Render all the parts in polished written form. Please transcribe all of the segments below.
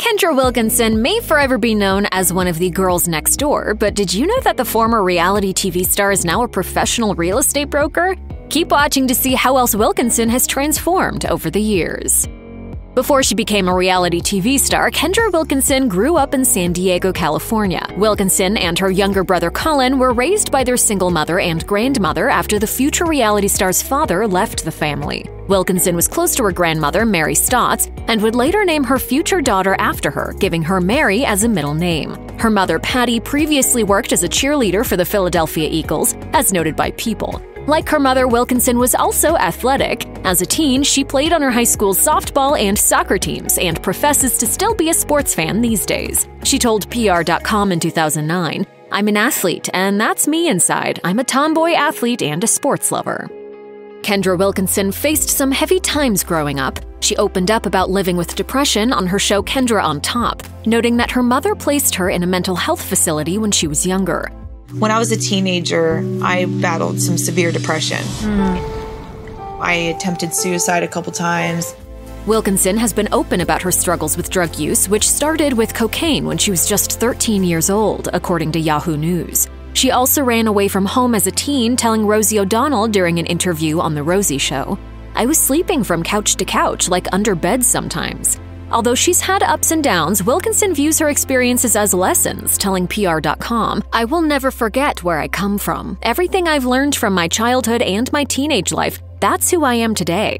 Kendra Wilkinson may forever be known as one of the girls next door, but did you know that the former reality TV star is now a professional real estate broker? Keep watching to see how else Wilkinson has transformed over the years. Before she became a reality TV star, Kendra Wilkinson grew up in San Diego, California. Wilkinson and her younger brother Colin were raised by their single mother and grandmother after the future reality star's father left the family. Wilkinson was close to her grandmother, Mary Stotts, and would later name her future daughter after her, giving her Mary as a middle name. Her mother, Patty, previously worked as a cheerleader for the Philadelphia Eagles, as noted by People. Like her mother, Wilkinson was also athletic. As a teen, she played on her high school's softball and soccer teams and professes to still be a sports fan these days. She told PR.com in 2009, "I'm an athlete, and that's me inside. I'm a tomboy athlete and a sports lover." Kendra Wilkinson faced some heavy times growing up. She opened up about living with depression on her show Kendra on Top, noting that her mother placed her in a mental health facility when she was younger. When I was a teenager, I battled some severe depression. I attempted suicide a couple times. Wilkinson has been open about her struggles with drug use, which started with cocaine when she was just 13 years old, according to Yahoo News. She also ran away from home as a teen, telling Rosie O'Donnell during an interview on The Rosie Show, "I was sleeping from couch to couch, like under bed sometimes." Although she's had ups and downs, Wilkinson views her experiences as lessons, telling PR.com, "I will never forget where I come from. Everything I've learned from my childhood and my teenage life, that's who I am today."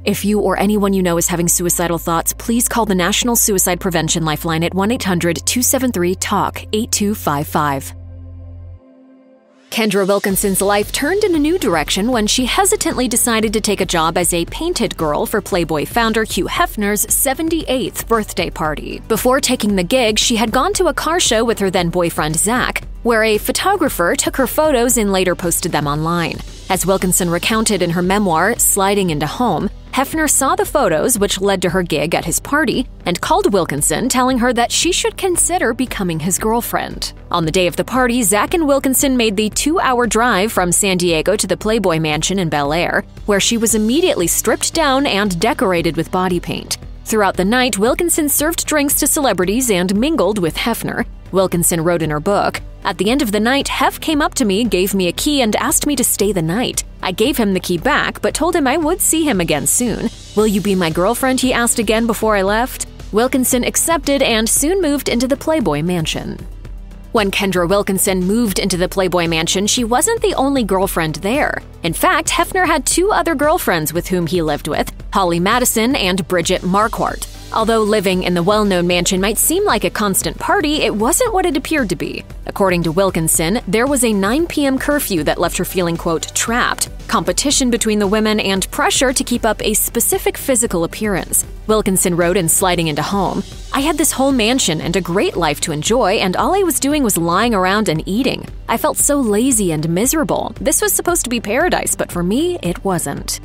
If you or anyone you know is having suicidal thoughts, please call the National Suicide Prevention Lifeline at 1-800-273-TALK 8255. Kendra Wilkinson's life turned in a new direction when she hesitantly decided to take a job as a painted girl for Playboy founder Hugh Hefner's 78th birthday party. Before taking the gig, she had gone to a car show with her then-boyfriend Zach, where a photographer took her photos and later posted them online. As Wilkinson recounted in her memoir, Sliding Into Home, Hefner saw the photos, which led to her gig at his party, and called Wilkinson, telling her that she should consider becoming his girlfriend. On the day of the party, Zach and Wilkinson made the 2-hour drive from San Diego to the Playboy Mansion in Bel Air, where she was immediately stripped down and decorated with body paint. Throughout the night, Wilkinson served drinks to celebrities and mingled with Hefner. Wilkinson wrote in her book, "At the end of the night, Hef came up to me, gave me a key, and asked me to stay the night. I gave him the key back, but told him I would see him again soon. Will you be my girlfriend?" he asked again before I left. Wilkinson accepted and soon moved into the Playboy Mansion. When Kendra Wilkinson moved into the Playboy Mansion, she wasn't the only girlfriend there. In fact, Hefner had 2 other girlfriends with whom he lived with, Holly Madison and Bridget Marquardt. Although living in the well-known mansion might seem like a constant party, it wasn't what it appeared to be. According to Wilkinson, there was a 9 p.m. curfew that left her feeling, quote, trapped, competition between the women, and pressure to keep up a specific physical appearance. Wilkinson wrote in Sliding Into Home, "I had this whole mansion and a great life to enjoy, and all I was doing was lying around and eating. I felt so lazy and miserable. This was supposed to be paradise, but for me, it wasn't."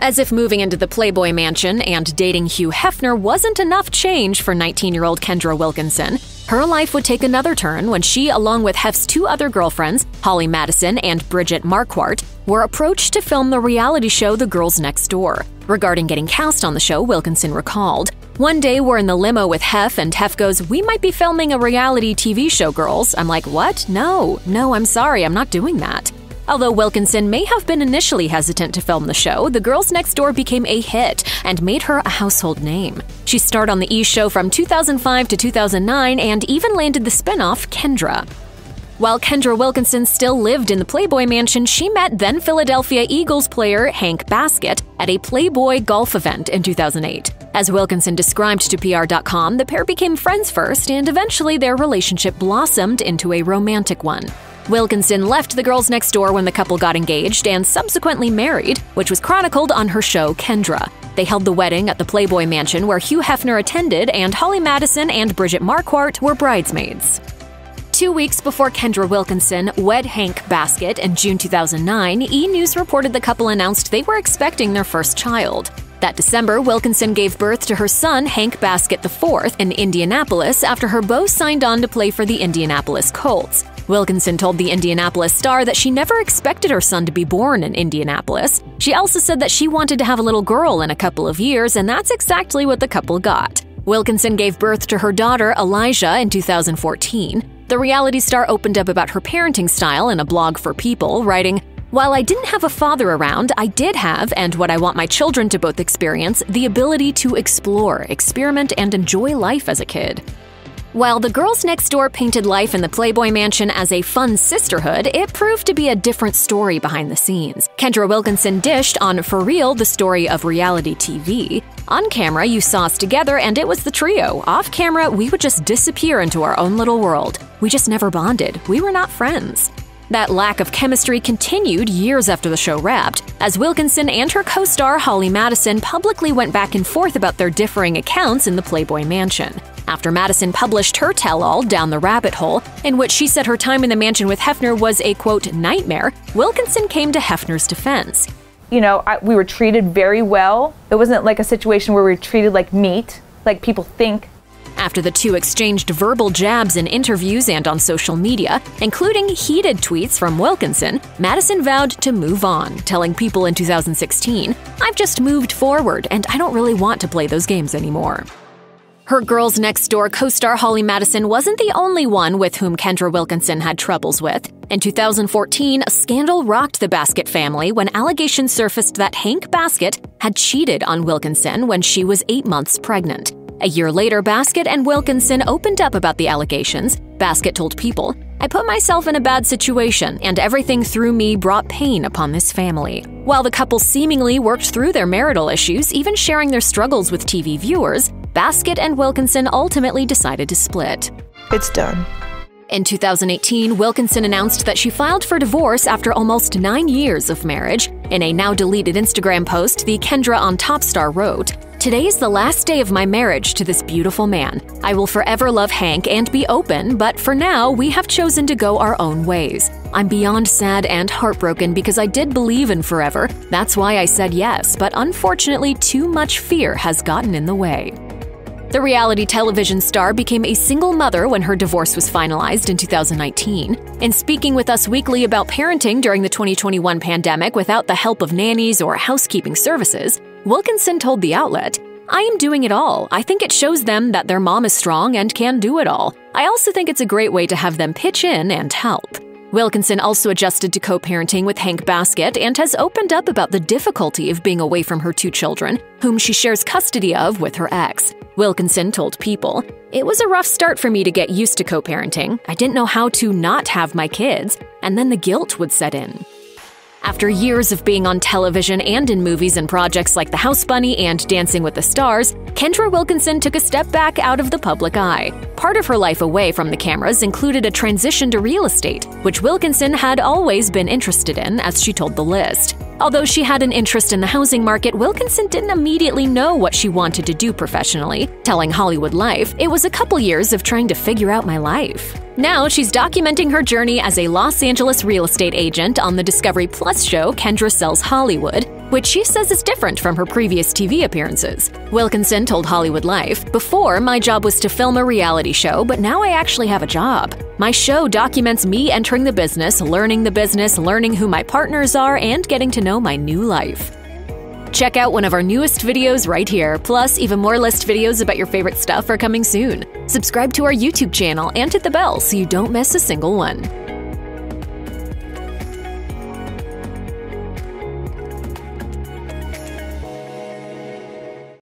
As if moving into the Playboy Mansion and dating Hugh Hefner wasn't enough change for 19-year-old Kendra Wilkinson, her life would take another turn when she, along with Hef's 2 other girlfriends, Holly Madison and Bridget Marquardt, were approached to film the reality show The Girls Next Door. Regarding getting cast on the show, Wilkinson recalled, "One day we're in the limo with Hef, and Hef goes, 'We might be filming a reality TV show, girls.' I'm like, 'What? No, I'm sorry, I'm not doing that.'" Although Wilkinson may have been initially hesitant to film the show, The Girls Next Door became a hit and made her a household name. She starred on the E! Show from 2005 to 2009 and even landed the spin-off Kendra. While Kendra Wilkinson still lived in the Playboy Mansion, she met then Philadelphia Eagles player Hank Baskett at a Playboy golf event in 2008. As Wilkinson described to PR.com, the pair became friends first, and eventually their relationship blossomed into a romantic one. Wilkinson left The Girls Next Door when the couple got engaged and subsequently married, which was chronicled on her show Kendra. They held the wedding at the Playboy Mansion where Hugh Hefner attended, and Holly Madison and Bridget Marquardt were bridesmaids. 2 weeks before Kendra Wilkinson wed Hank Baskett in June 2009, E! News reported the couple announced they were expecting their first child. That December, Wilkinson gave birth to her son, Hank Baskett IV, in Indianapolis after her beau signed on to play for the Indianapolis Colts. Wilkinson told the Indianapolis Star that she never expected her son to be born in Indianapolis. She also said that she wanted to have a little girl in a couple of years, and that's exactly what the couple got. Wilkinson gave birth to her daughter, Elijah, in 2014. The reality star opened up about her parenting style in a blog for People, writing, "While I didn't have a father around, I did have, and what I want my children to both experience, the ability to explore, experiment, and enjoy life as a kid." While the girls next door painted life in the Playboy Mansion as a fun sisterhood, it proved to be a different story behind the scenes. Kendra Wilkinson dished on For Real, the story of reality TV. On camera, you saw us together and it was the trio. Off camera, we would just disappear into our own little world. We just never bonded. We were not friends. That lack of chemistry continued years after the show wrapped, as Wilkinson and her co-star Holly Madison publicly went back and forth about their differing accounts in the Playboy Mansion. After Madison published her tell-all, Down the Rabbit Hole, in which she said her time in the mansion with Hefner was a, quote, nightmare, Wilkinson came to Hefner's defense. You know, we were treated very well. It wasn't like a situation where we were treated like meat, like people think. After the two exchanged verbal jabs in interviews and on social media, including heated tweets from Wilkinson, Madison vowed to move on, telling People in 2016, "I've just moved forward, and I don't really want to play those games anymore." Her Girls Next Door co-star Holly Madison wasn't the only one with whom Kendra Wilkinson had troubles with. In 2014, a scandal rocked the Baskett family when allegations surfaced that Hank Baskett had cheated on Wilkinson when she was 8 months pregnant. A year later, Baskett and Wilkinson opened up about the allegations. Baskett told People, "I put myself in a bad situation, and everything through me brought pain upon this family." While the couple seemingly worked through their marital issues, even sharing their struggles with TV viewers, Baskett and Wilkinson ultimately decided to split. It's done. In 2018, Wilkinson announced that she filed for divorce after almost 9 years of marriage. In a now-deleted Instagram post, the Kendra on Top star wrote, "Today is the last day of my marriage to this beautiful man. I will forever love Hank and be open, but for now, we have chosen to go our own ways. I'm beyond sad and heartbroken because I did believe in forever. That's why I said yes, but unfortunately, too much fear has gotten in the way." The reality television star became a single mother when her divorce was finalized in 2019. In speaking with Us Weekly about parenting during the 2021 pandemic without the help of nannies or housekeeping services, Wilkinson told the outlet, "I am doing it all. I think it shows them that their mom is strong and can do it all. I also think it's a great way to have them pitch in and help." Wilkinson also adjusted to co-parenting with Hank Baskett and has opened up about the difficulty of being away from her 2 children, whom she shares custody of with her ex. Wilkinson told People, "It was a rough start for me to get used to co-parenting. I didn't know how to not have my kids, and then the guilt would set in." After years of being on television and in movies and projects like The House Bunny and Dancing with the Stars, Kendra Wilkinson took a step back out of the public eye. Part of her life away from the cameras included a transition to real estate, which Wilkinson had always been interested in, as she told The List. Although she had an interest in the housing market, Wilkinson didn't immediately know what she wanted to do professionally. Telling Hollywood Life, "It was a couple years of trying to figure out my life." Now she's documenting her journey as a Los Angeles real estate agent on the Discovery Plus show Kendra Sells Hollywood, which she says is different from her previous TV appearances. Wilkinson told Hollywood Life, "Before, my job was to film a reality show, but now I actually have a job. My show documents me entering the business, learning who my partners are, and getting to know my new life." Check out one of our newest videos right here. Plus, even more list videos about your favorite stuff are coming soon. Subscribe to our YouTube channel and hit the bell so you don't miss a single one.